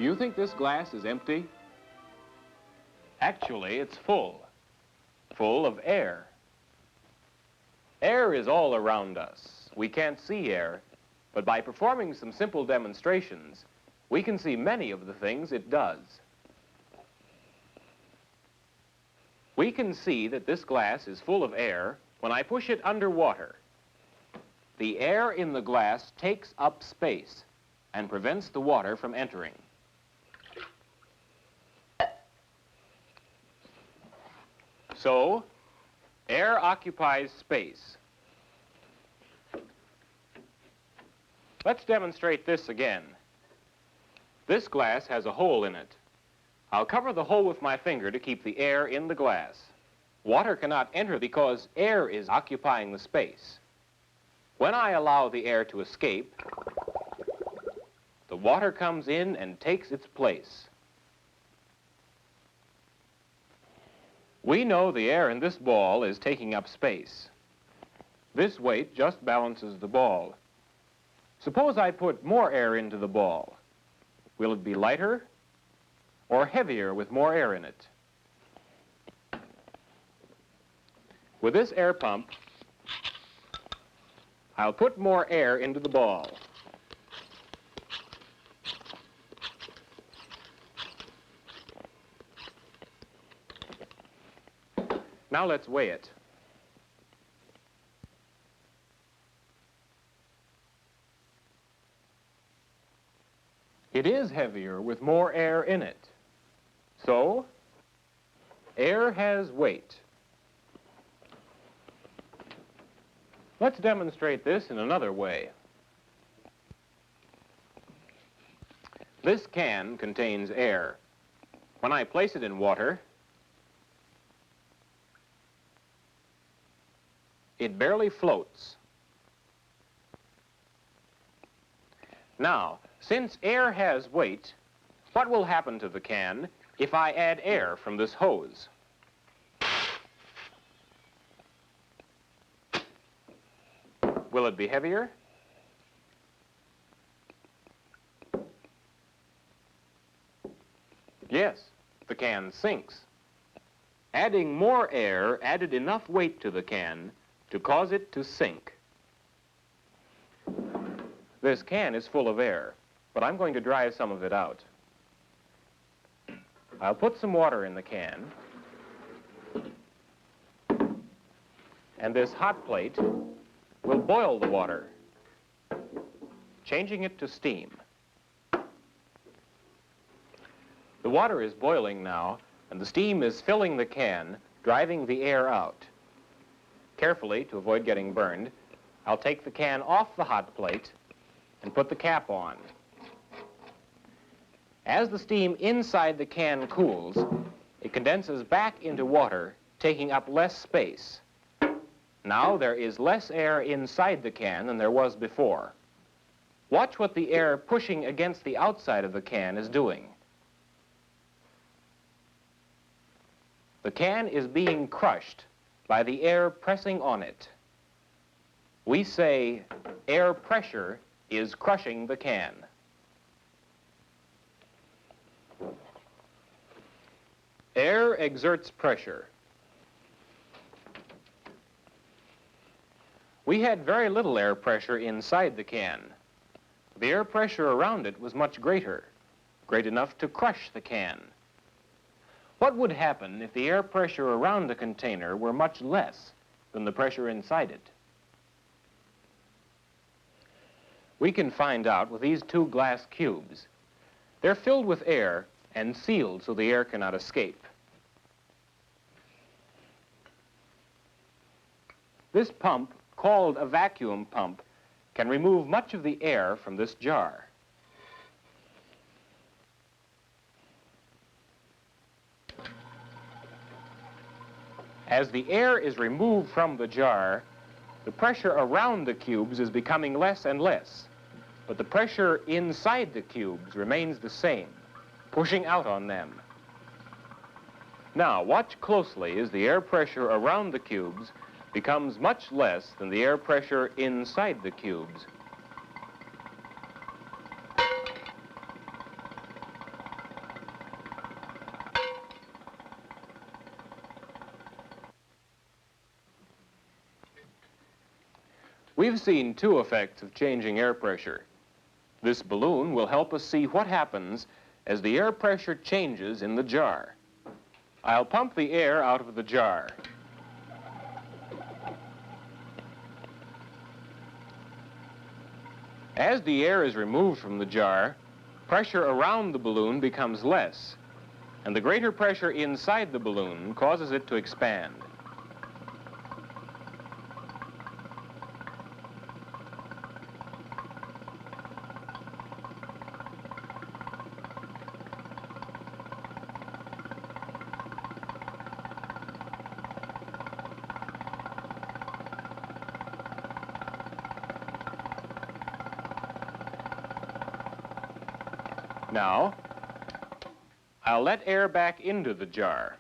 you think this glass is empty? Actually, it's full of air. Air is all around us. We can't see air, but by performing some simple demonstrations, we can see many of the things it does. We can see that this glass is full of air when I push it under water. The air in the glass takes up space and prevents the water from entering. So, air occupies space. Let's demonstrate this again. This glass has a hole in it. I'll cover the hole with my finger to keep the air in the glass. Water cannot enter because air is occupying the space. When I allow the air to escape, the water comes in and takes its place. We know the air in this ball is taking up space. This weight just balances the ball. Suppose I put more air into the ball. Will it be lighter or heavier with more air in it? With this air pump, I'll put more air into the ball. Now let's weigh it. It is heavier with more air in it. So, air has weight. Let's demonstrate this in another way. This can contains air. When I place it in water, it barely floats. Now, since air has weight, what will happen to the can if I add air from this hose? Will it be heavier? Yes, the can sinks. Adding more air added enough weight to the can to cause it to sink. This can is full of air, but I'm going to dry some of it out. I'll put some water in the can, and this hot plate will boil the water, changing it to steam. The water is boiling now, and the steam is filling the can, driving the air out. Carefully, to avoid getting burned, I'll take the can off the hot plate and put the cap on. As the steam inside the can cools, it condenses back into water, taking up less space. Now there is less air inside the can than there was before. Watch what the air pushing against the outside of the can is doing. The can is being crushed by the air pressing on it. We say air pressure is crushing the can. Air exerts pressure. We had very little air pressure inside the can. The air pressure around it was much greater, great enough to crush the can. What would happen if the air pressure around the container were much less than the pressure inside it? We can find out with these two glass cubes. They're filled with air and sealed so the air cannot escape. This pump, called a vacuum pump, can remove much of the air from this jar. As the air is removed from the jar, the pressure around the cubes is becoming less and less, but the pressure inside the cubes remains the same, pushing out on them. Now, watch closely as the air pressure around the cubes becomes much less than the air pressure inside the cubes. We've seen two effects of changing air pressure. This balloon will help us see what happens as the air pressure changes in the jar. I'll pump the air out of the jar. As the air is removed from the jar, pressure around the balloon becomes less, and the greater pressure inside the balloon causes it to expand. Now, I'll let air back into the jar.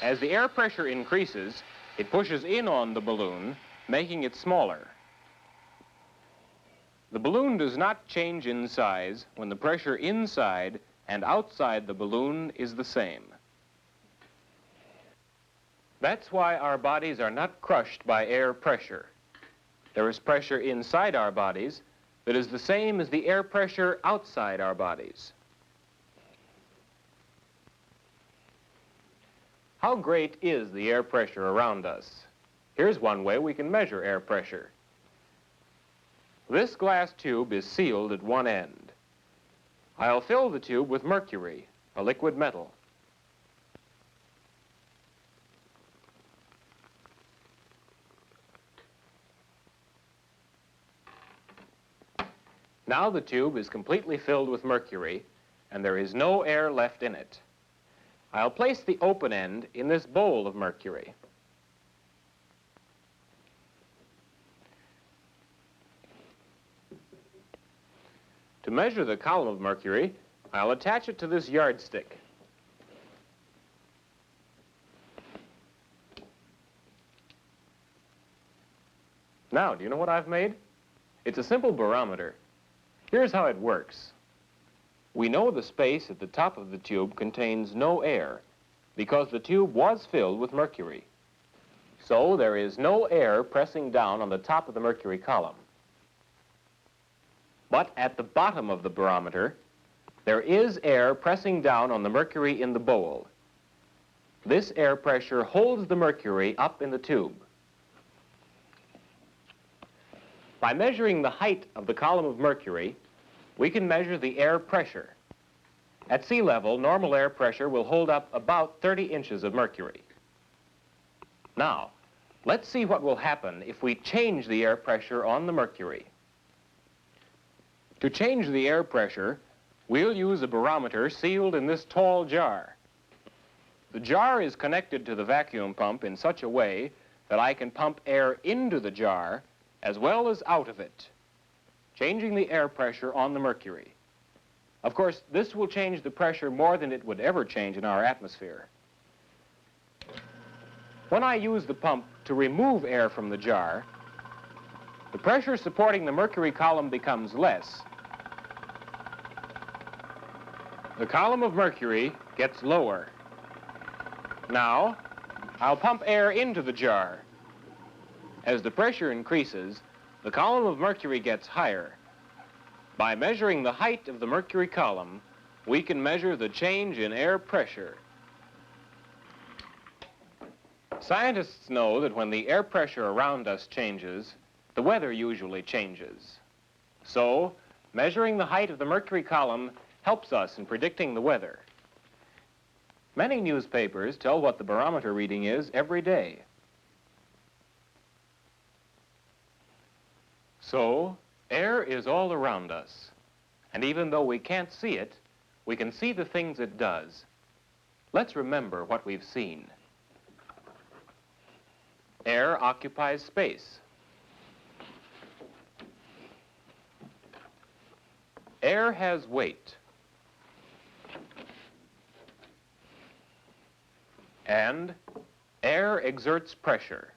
As the air pressure increases, it pushes in on the balloon, making it smaller. The balloon does not change in size when the pressure inside and outside the balloon is the same. That's why our bodies are not crushed by air pressure. There is pressure inside our bodies that is the same as the air pressure outside our bodies. How great is the air pressure around us? Here's one way we can measure air pressure. This glass tube is sealed at one end. I'll fill the tube with mercury, a liquid metal. Now the tube is completely filled with mercury, and there is no air left in it. I'll place the open end in this bowl of mercury. To measure the column of mercury, I'll attach it to this yardstick. Now, do you know what I've made? It's a simple barometer. Here's how it works. We know the space at the top of the tube contains no air because the tube was filled with mercury. So there is no air pressing down on the top of the mercury column. But at the bottom of the barometer, there is air pressing down on the mercury in the bowl. This air pressure holds the mercury up in the tube. By measuring the height of the column of mercury, we can measure the air pressure. At sea level, normal air pressure will hold up about 30 inches of mercury. Now, let's see what will happen if we change the air pressure on the mercury. To change the air pressure, we'll use a barometer sealed in this tall jar. The jar is connected to the vacuum pump in such a way that I can pump air into the jar as well as out of it, changing the air pressure on the mercury. Of course, this will change the pressure more than it would ever change in our atmosphere. When I use the pump to remove air from the jar, the pressure supporting the mercury column becomes less. The column of mercury gets lower. Now, I'll pump air into the jar. As the pressure increases, the column of mercury gets higher. By measuring the height of the mercury column, we can measure the change in air pressure. Scientists know that when the air pressure around us changes, the weather usually changes. So, measuring the height of the mercury column helps us in predicting the weather. Many newspapers tell what the barometer reading is every day. So, air is all around us. And even though we can't see it, we can see the things it does. Let's remember what we've seen. Air occupies space. Air has weight. And air exerts pressure.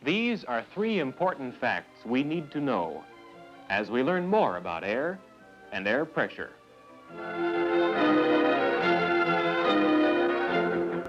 These are three important facts we need to know as we learn more about air and air pressure.